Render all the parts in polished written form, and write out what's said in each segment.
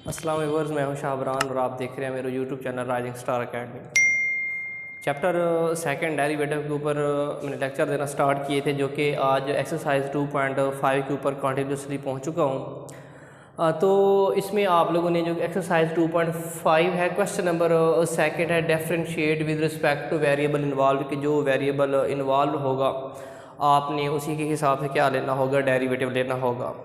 अस्सलाम वालेकुम, मैं हूं शाहबरान और आप देख रहे हैं मेरा YouTube channel rising star academy. Chapter second derivative के ऊपर मैंने लेक्चर देना स्टार्ट किए थे, जो कि आज एक्सरसाइज 2.5 के ऊपर कंटिन्यूसली पहुंच चुका हूं। तो इसमें आप लोगों ने जो एक्सरसाइज 2.5 है, क्वेश्चन नंबर सेकंड है differentiate with respect two variable involve, कि जो वेरिएबल इन्वॉल्व होगा आपने उसी के हिसाब से क्या लेना होगा, डेरिवेटिव लेना होगा।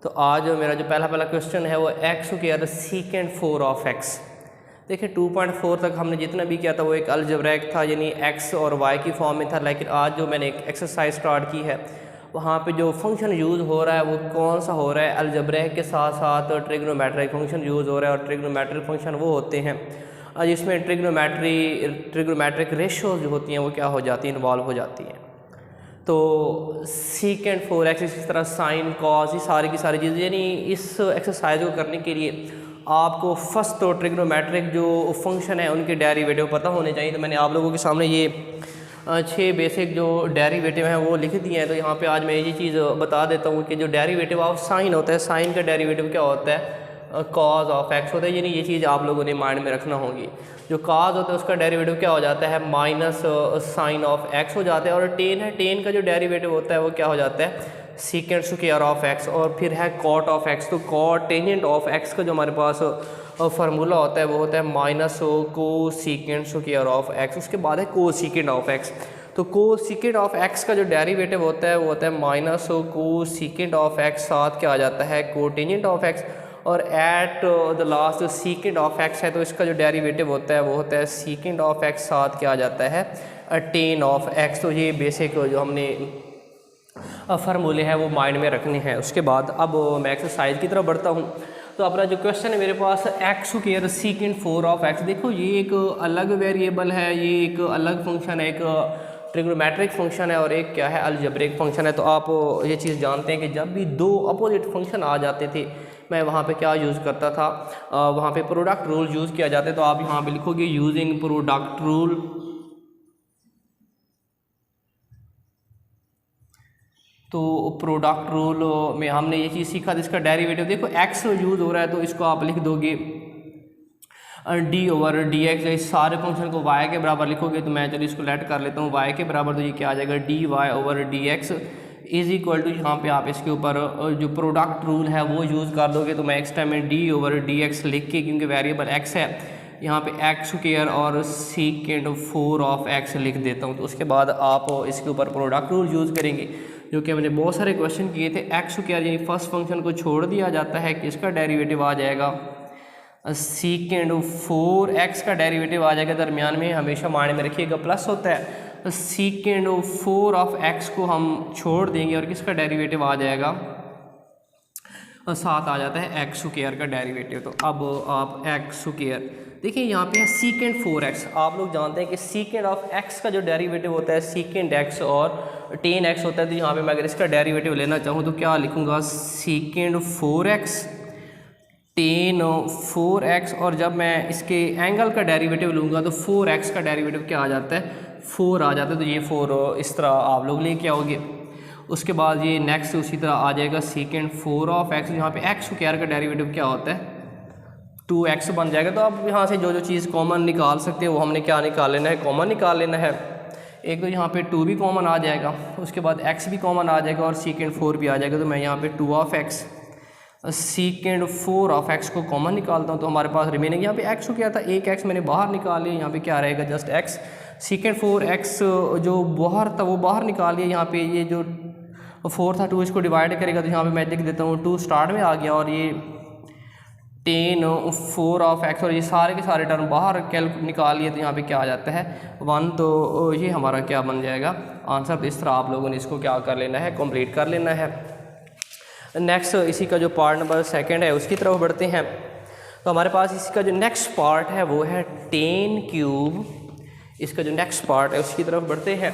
तो आज मेरा जो पहला क्वेश्चन है वो x square second 4 of x. देखिए 2.4 तक हमने जितना भी किया था वो एक अलजेब्रिक था, यानी एक्स और वाई की फॉर्म में था। लेकिन आज जो मैंने एक एक्सरसाइज स्टार्ट की है वहाँ पे जो फंक्शन यूज़ हो रहा है वो कौन सा हो रहा है, अलजेब्रिक के साथ साथ ट्रिग्नोमेट्रिक फंक्शन यूज़ हो रहा है। और ट्रिग्नोमेट्रिक फंक्शन वो होते हैं जिसमें ट्रिग्नोमेट्रिक रेशोज जो होती हैं वो क्या हो जाती हैं, इन्वॉल्व हो जाती हैं। तो सीकेंड 4x, इसी तरह साइन कॉस, ये सारी की सारी चीज़ें, यानी इस एक्सरसाइज को करने के लिए आपको फर्स्ट तो ट्रिग्नोमेट्रिक जो फंक्शन है उनके डेरिवेटिव पता होने चाहिए। तो मैंने आप लोगों के सामने ये 6 बेसिक जो डेरिवेटिव हैं वो लिख दिए हैं। तो यहाँ पे आज मैं ये चीज़ बता देता हूँ कि जो डेरिवेटिव ऑफ साइन होता है, साइन का डेरिवेटिव क्या होता है, कॉज ऑफ एक्स होता है। यानी ये चीज़ आप लोगों ने माइंड में रखना होगी। जो काज होता है उसका डेरिवेटिव क्या हो जाता है, माइनस साइन ऑफ एक्स हो जाता है। और टेन है, टेन का जो डेरिवेटिव होता है वो क्या हो जाता है, सीकेंड स्क्वायर ऑफ एक्स। और फिर है कॉट ऑफ एक्स, तो कॉट टेंजेंट ऑफ एक्स का जो हमारे पास फार्मूला होता है वो होता है माइनस को सीकेंड स्क्वायर ऑफ एक्स। उसके बाद है को सीकेंड ऑफ एक्स। तो को सीकेंड ऑफ एक्स का जो डेरिवेटिव होता है वो होता है माइनस को सीकेंड ऑफ एक्स, साथ क्या आ जाता है, को टेंजेंट ऑफ एक्स। और at the last सीकेंड of x है, तो इसका जो डेरिवेटिव होता है वो होता है सीकेंड ऑफ एक्स, साथ क्या आ जाता है, टेन ऑफ एक्स। तो ये बेसिक जो हमने फार्मूले हैं वो माइंड में रखने हैं। उसके बाद अब मैं एक्सरसाइज की तरफ बढ़ता हूँ। तो अपना जो क्वेश्चन है मेरे पास, x square second 4 of x. देखो ये एक अलग वेरिएबल है, ये एक अलग फंक्शन है, एक ट्रिग्नोमेट्रिक फंक्शन है और एक क्या है, अलजेब्रिक फंक्शन है। तो आप ये चीज़ जानते हैं कि जब भी दो अपोजिट फंक्शन आ जाते थे मैं वहाँ पे क्या यूज़ करता था, वहाँ पे प्रोडक्ट रूल यूज़ किया जाता है। तो आप यहाँ पे लिखोगे यूजिंग प्रोडक्ट रूल। तो प्रोडक्ट रूल में हमने ये चीज़ सीखा था, इसका डेरिवेटिव देखो एक्स यूज़ हो रहा है तो इसको आप लिख दोगे डी ओवर डी एक्स। इस सारे फंक्शन को वाई के बराबर लिखोगे, तो मैं चलो इसको लेट कर लेता हूँ वाई के बराबर। तो ये क्या आ जाएगा, d y over d x is equal to, यहाँ पे आप इसके ऊपर जो प्रोडक्ट रूल है वो यूज़ कर दोगे। तो मैं एक्स टाइम में डी ओवर डी एक्स लिख के, क्योंकि वेरिएबल एक्स है, यहाँ पे एक्स स्क्वायर और सीकेंड 4 ऑफ एक्स लिख देता हूँ। तो उसके बाद आप इसके ऊपर प्रोडक्ट रूल यूज़ करेंगे, जो कि मैंने बहुत सारे क्वेश्चन किए थे। एक्स स्क्वायर यानी फर्स्ट फंक्शन को छोड़ दिया जाता है कि इसका डेरिवेटिव आ जाएगा सीकेंड 4 एक्स का डेरिवेटिव आ जाएगा। दरमियान में हमेशा माइंड में रखिएगा प्लस होता है। तो सीकेंड 4 ऑफ एक्स को हम छोड़ देंगे और किसका डेरिवेटिव आ जाएगा, और साथ आ जाता है एक्स स्क्वायर का डेरिवेटिव। तो अब आप एक्स स्क्वायर देखिए, यहाँ पे है सीकेंड 4 एक्स। आप लोग जानते हैं कि सीकेंड ऑफ एक्स का जो डेरिवेटिव होता है सीकेंड एक्स और टेन एक्स होता है। तो यहाँ पे मैं अगर इसका डेरिवेटिव लेना चाहूँ तो क्या लिखूँगा, सीकेंड 4 एक्स टेन 4 एक्स। और जब मैं इसके एंगल का डेरिवेटिव लूँगा तो 4 एक्स का डेरिवेटिव क्या आ जाता है, 4 आ जाता है। तो ये 4 इस तरह आप लोग लेके आओगे। उसके बाद ये नेक्स्ट उसी तरह आ जाएगा सीकेंड 4 ऑफ एक्स। यहाँ पे एक्स स्क्वायर का डेरिवेटिव क्या होता है, 2x बन जाएगा। तो आप यहाँ से जो जो चीज़ कॉमन निकाल सकते हैं वो हमने क्या निकाल लेना है, कॉमन निकाल लेना है। एक तो यहाँ पे 2 भी कॉमन आ जाएगा, उसके बाद x भी कॉमन आ जाएगा और सीकेंड 4 भी आ जाएगा। तो मैं यहाँ पे 2 ऑफ एक्स सीकेंड 4 ऑफ एक्स को कॉमन निकालता हूँ। तो हमारे पास रिमेनिंग यहाँ पे x क्या था, एक x मैंने बाहर निकाल लिया, यहाँ पे क्या रहेगा, जस्ट x। सीकेंड 4 एक्स जो बाहर था वो बाहर निकाल लिया। यहाँ पे ये जो 4 था 2 इसको डिवाइड करेगा, तो यहाँ पे मैं लिख देता हूँ 2 स्टार्ट में आ गया। और ये टेन 4 ऑफ एक्स, और ये सारे के सारे टर्म बाहर निकाल लिए। तो यहाँ पे क्या आ जाता है 1। तो ये हमारा क्या बन जाएगा आंसर। तो इस तरह आप लोगों ने इसको क्या कर लेना है, कंप्लीट कर लेना है। नेक्स्ट इसी का जो पार्ट नंबर सेकंड है उसकी तरफ बढ़ते हैं। तो हमारे पास इसी का जो नेक्स्ट पार्ट है वो है 10 क्यूब। इसका जो नेक्स्ट पार्ट है उसकी तरफ बढ़ते हैं।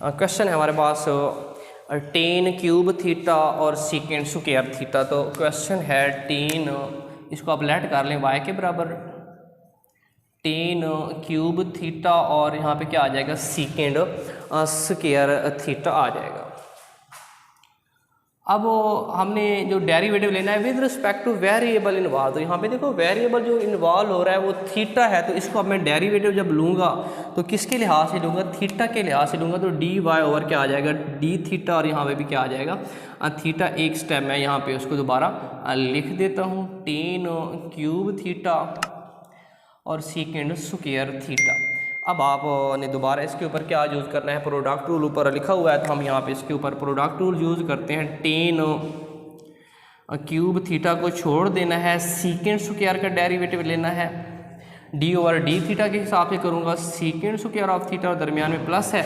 क्वेश्चन है हमारे पास 10 क्यूब थीटा और सीकेंड स्क्वायर थीटा। तो क्वेश्चन है 10, इसको आप लेट कर लें y के बराबर, टेन क्यूब थीटा और यहाँ पे क्या आ जाएगा सीकेंड स्क्वायर थीटा आ जाएगा। अब हमने जो डेरिवेटिव लेना है with respect two variable involve, तो यहाँ पे देखो वेरिएबल जो इन्वॉल्व हो रहा है वो थीटा है, तो इसको अब मैं डेरिवेटिव जब लूँगा तो किसके लिहाज से लूँगा, थीटा के लिहाज से लूँगा, तो डी वाई ओवर क्या आ जाएगा डी थीटा, और यहाँ पे भी क्या आ जाएगा थीटा। एक स्टेप मैं यहाँ पे उसको दोबारा लिख देता हूँ, टेन क्यूब थीटा और सीकेंड स्क्वायर थीटा। अब आपने दोबारा इसके ऊपर क्या यूज़ करना है, प्रोडक्ट रूल ऊपर लिखा हुआ है, तो हम यहाँ पे इसके ऊपर प्रोडक्ट रूल यूज़ करते हैं। टेन क्यूब थीटा को छोड़ देना है, सीकेंड स्क्वायर का डेरिवेटिव लेना है, डी ओवर डी थीटा के हिसाब से करूँगा, सीकेंड स्क्वायर ऑफ थीटा और दरमियान में प्लस है,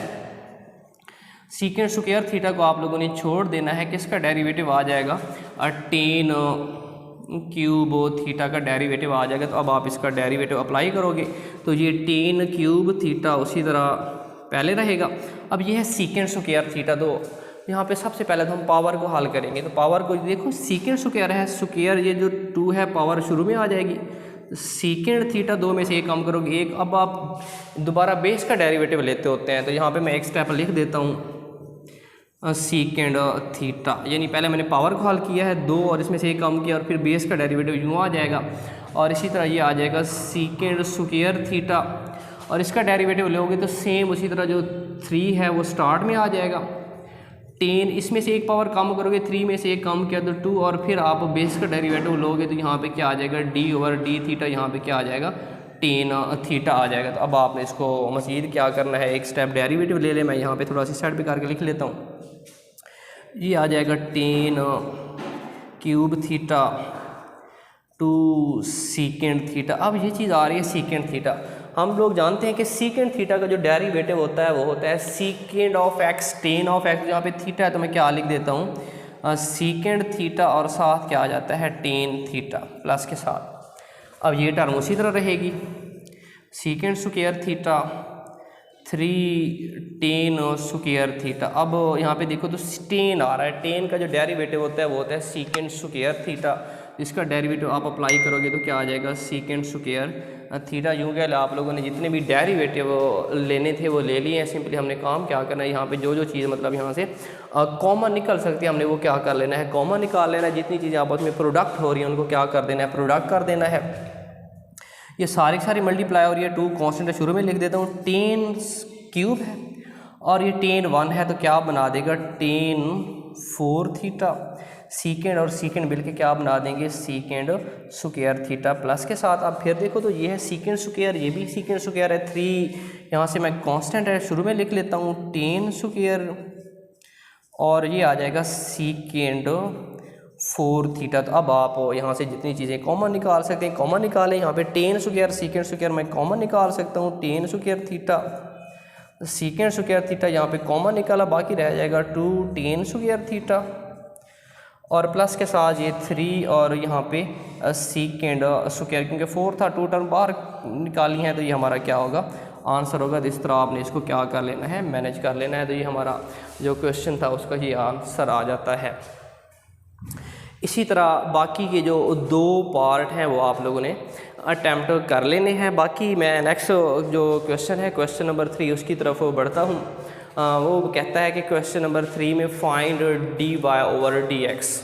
सीकेंड स्क्वायर थीटा को आप लोगों ने छोड़ देना है, किसका डेरिवेटिव आ जाएगा टेन क्यूब थीटा का डेरिवेटिव आ जाएगा। तो अब आप इसका डेरिवेटिव अप्लाई करोगे तो ये टेन क्यूब थीटा उसी तरह पहले रहेगा। अब ये है सीकेंड स्क्वायर थीटा, तो यहाँ पे सबसे पहले तो हम पावर को हल करेंगे, तो पावर को देखो सीकेंड स्क्वायर है, स्क्वायर ये जो 2 है पावर शुरू में आ जाएगी, सीकेंड थीटा 2 में से एक कम करोगे 1। अब आप दोबारा बेस का डेरिवेटिव लेते होते हैं, तो यहाँ पे मैं एक स्टेप लिख देता हूँ सीकेंड थीटा, यानी पहले मैंने पावर को हल किया है 2 और इसमें से एक कम किया और फिर बेस का डेरिवेटिव यूँ आ जाएगा, और इसी तरह ये आ जाएगा सीकेंड स्क्वायर थीटा, और इसका डेरिवेटिव लोगे तो सेम उसी तरह जो 3 है वो स्टार्ट में आ जाएगा, 10 इसमें से एक पावर कम करोगे 3 में से एक कम किया तो 2, और फिर आप बेस का डेरिवेटिव लोगे तो यहाँ पे क्या आ जाएगा डी ओवर डी थीटा, यहाँ पे क्या आ जाएगा टेन थीटा आ जाएगा। तो अब आपने इसको मज़ीद क्या करना है, एक स्टेप डेरिवेटिव ले ले, मैं यहाँ पे थोड़ा सी साइड पे करके लिख लेता हूँ, ये आ जाएगा tan cube theta to second theta. अब ये चीज़ आ रही है सीकेंड थीटा, हम लोग जानते हैं कि सीकेंड थीटा का जो डेरिवेटिव होता है वो होता है सीकेंड of x ten of x, यहाँ पे थीटा है तो मैं क्या लिख देता हूँ सीकेंड थीटा और साथ क्या आ जाता है टेन थीटा प्लस के साथ। अब ये टर्म उसी तरह रहेगी, secant square theta 3 ten square theta. अब यहाँ पे देखो तो टेन आ रहा है, टेन का जो डेरिवेटिव होता है वो होता है सीकेंड स्क्वायर थीटा, इसका डेरिवेटिव आप अप्लाई करोगे तो क्या आ जाएगा सीकेंड स्क्वायर थीटा। यूँ कह आप लोगों ने जितने भी डेरिवेटिव लेने थे वो ले लिए हैं, सिंपली हमने काम क्या करना है, यहाँ पे जो जो चीज़ मतलब यहाँ से कॉमन निकल सकती है हमने वो क्या कर लेना है, कॉमन निकाल लेना है। जितनी चीज़ें आपस में प्रोडक्ट हो रही हैं उनको क्या कर देना है, प्रोडक्ट कर देना है। ये सारी मल्टीप्लाई और ये 2 कांस्टेंट शुरू में लिख देता हूँ, टेन क्यूब है और ये टेन 1 है तो क्या बना देगा टेन 4 थीटा, सीकेंड और सीकेंड मिल के क्या बना देंगे सीकेंड स्क्वायर थीटा प्लस के साथ। अब फिर देखो तो ये है सीकेंड स्क्वायर, ये भी सीकेंड स्क्वायर है, 3 यहाँ से मैं कांस्टेंट है शुरू में लिख लेता हूँ टेन स्क्वायर और ये आ जाएगा सीकेंड 4 थीटा। तो अब आप यहाँ से जितनी चीज़ें कॉमन निकाल सकते हैं कॉमन निकालें, यहाँ पे टेन स्क्वायर सीकेंड स्क्वायर मैं कॉमन निकाल सकता हूँ, ten square theta secant square theta यहाँ पे कॉमन निकाला, बाकी रह जाएगा 2 टेन स्क्वायर थीटा और प्लस के साथ ये 3 और यहाँ पे सीकेंड स्क्वायर, क्योंकि 4 था 2 टर्म बाहर निकाली हैं तो ये हमारा क्या होगा आंसर होगा। तो इस तरह आपने इसको क्या कर लेना है मैनेज कर लेना है, तो ये हमारा जो क्वेश्चन था उसका ये आंसर आ जाता है। इसी तरह बाकी के जो 2 पार्ट हैं वो आप लोगों ने अटैम्प्ट कर लेने हैं। बाकी मैं नेक्स्ट जो क्वेश्चन है क्वेश्चन नंबर 3 उसकी तरफ बढ़ता हूँ। वो कहता है कि क्वेश्चन नंबर 3 में find d y over d x.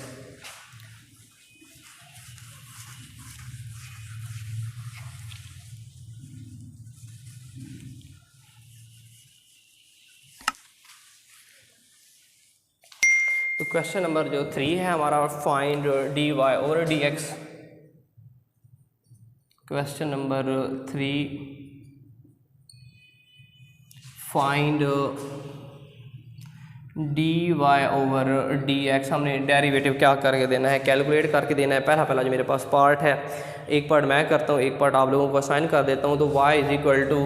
तो क्वेश्चन नंबर जो 3 है हमारा find d y over d x. Question number 3 find d y over d x. हमने डेरिवेटिव क्या करके देना है कैलकुलेट करके देना है। पहला जो मेरे पास पार्ट है एक पार्ट मैं करता हूँ एक पार्ट आप लोगों को असाइन कर देता हूँ। तो y इज इक्वल टू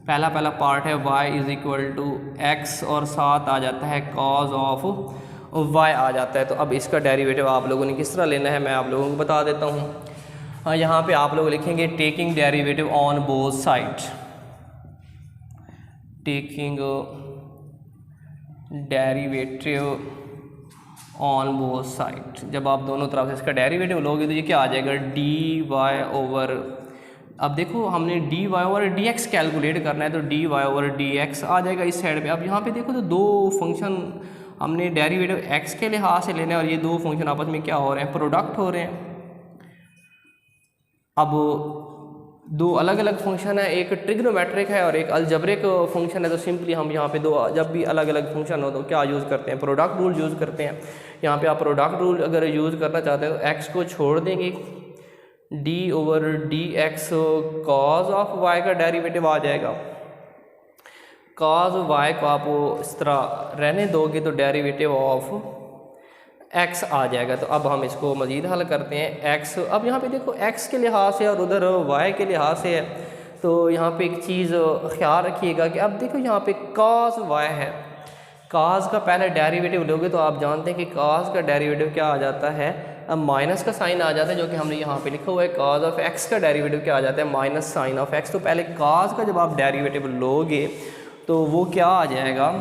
पहला पार्ट है y is equal to x और साथ आ जाता है कॉज ऑफ y आ जाता है। तो अब इसका डेरिवेटिव आप लोगों ने किस तरह लेना है मैं आप लोगों को बता देता हूँ। यहाँ पे आप लोग लिखेंगे taking derivative on both side, taking derivative on both side. जब आप दोनों तरफ से इसका डेरिवेटिव लोगे तो ये क्या आ जाएगा डी वाई ओवर अब देखो हमने d y over d x calculate करना है, तो d y over d x आ जाएगा इस साइड पे। अब यहाँ पे देखो तो दो फंक्शन हमने डेरिवेटिव एक्स के लिहाज से लेना है, और ये दो फंक्शन आपस में क्या हो रहे हैं, प्रोडक्ट हो रहे हैं। अब दो अलग अलग फंक्शन है, एक ट्रिग्नोमेट्रिक है और एक अलजेब्रिक फंक्शन है। तो सिंपली हम यहाँ पे दो, जब भी अलग अलग फंक्शन हो तो क्या यूज़ करते हैं, प्रोडक्ट रूल यूज़ करते हैं। यहाँ पे आप प्रोडक्ट रूल अगर यूज़ करना चाहते हैं तो एक्स को छोड़ देंगे, d over d x cos of y का डेरिवेटिव आ जाएगा। कॉज वाई को आप इस तरह रहने दोगे तो डेरिवेटिव ऑफ एक्स आ जाएगा। तो अब हम इसको मज़ीद हल करते हैं। एक्स, अब यहाँ पे देखो एक्स के लिहाज से और उधर वाई के लिहाज से है, तो यहाँ पे एक चीज़ ख्याल रखिएगा कि अब देखो यहाँ पे कॉस वाई है, कॉस का पहले डेरिवेटिव लोगे तो आप जानते हैं कि कॉस का डेरिवेटिव क्या आ जाता है, अब माइनस का साइन आ जाता है, जो कि हमने यहाँ पे लिखा हुआ है। कॉस ऑफ एक्स का डेरिवेटिव क्या आ जाता है, माइनस साइन ऑफ एक्स। तो पहले कॉस का जब आप डेरिवेटिव लोगे तो वो क्या आ जाएगा,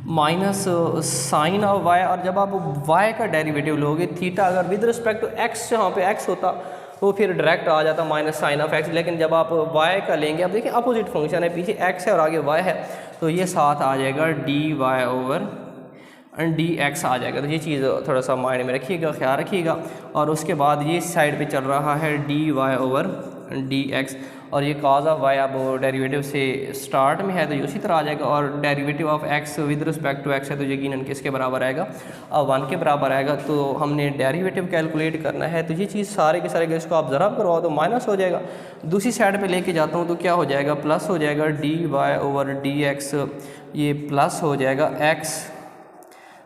माइनस साइन ऑफ वाई। और जब आप वाई का डेरिवेटिव लोगे थीटा, अगर विद रिस्पेक्ट टू एक्स यहाँ पे एक्स होता तो फिर डायरेक्ट आ जाता माइनस साइन ऑफ एक्स। लेकिन जब आप वाई का लेंगे, अब देखिए अपोजिट फंक्शन है, पीछे एक्स है और आगे वाई है, तो ये साथ आ जाएगा d y over d x आ जाएगा। तो ये चीज़ थोड़ा सा माइंड में रखिएगा, ख्याल रखिएगा। और उसके बाद ये साइड पे चल रहा है d y over d x, और ये कॉज ऑफ वाई अब डेरिवेटिव से स्टार्ट में है तो ये उसी तरह आ जाएगा। और derivative of x with respect to x है तो यकीनन किसके बराबर आएगा, 1 के बराबर आएगा। तो हमने डेरिवेटिव कैलकुलेट करना है, तो ये चीज़ सारे के सारे इसको आप ज़रा करवाओ तो माइनस हो जाएगा। दूसरी साइड पे लेके जाता हूँ तो क्या हो जाएगा, प्लस हो जाएगा d y over d x, ये प्लस हो जाएगा एक्स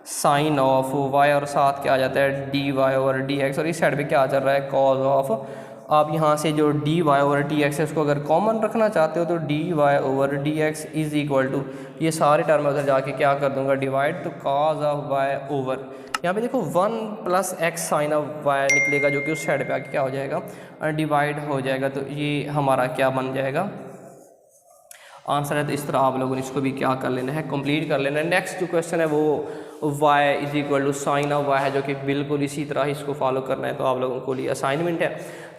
साइन ऑफ वाई, और साथ क्या आ जाता है d y over d x. और इस साइड पे क्या चल रहा है, कॉज ऑफ। आप यहाँ से जो d y over d x है उसको अगर कॉमन रखना चाहते हो तो d y over d x is equal to, ये सारे टर्म उधर जाके क्या कर दूंगा, डिवाइड, तो कॉज ऑफ वाई ओवर, यहाँ पे देखो 1 plus x sine of y निकलेगा, जो कि उस साइड पे आके क्या हो जाएगा, डिवाइड हो जाएगा। तो ये हमारा क्या बन जाएगा, आंसर है। तो इस तरह आप लोगों ने इसको भी क्या कर लेना है, कंप्लीट कर लेना है। नेक्स्ट जो क्वेश्चन है वो y is equal to sine of y है, जो कि बिल्कुल इसी तरह ही इसको फॉलो करना है। तो आप लोगों को लिए असाइनमेंट है।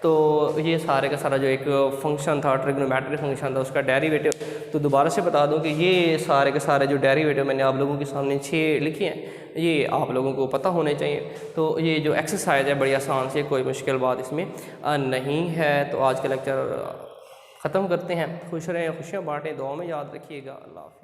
तो ये सारे का सारा जो एक फंक्शन था, ट्रिग्नोमेट्रिक फंक्शन था, उसका डेरिवेटिव, तो दोबारा से बता दूं कि ये सारे के सारे जो डेरिवेटिव मैंने आप लोगों के सामने 6 लिखे हैं, ये आप लोगों को पता होने चाहिए। तो ये जो एक्सरसाइज है बड़ी आसान से, कोई मुश्किल बात इसमें नहीं है। तो आज का लेक्चर ख़त्म करते हैं। खुश रहें, खुशियाँ बांटें, दुआ में याद रखिएगा। अल्लाह हाफ़िज़।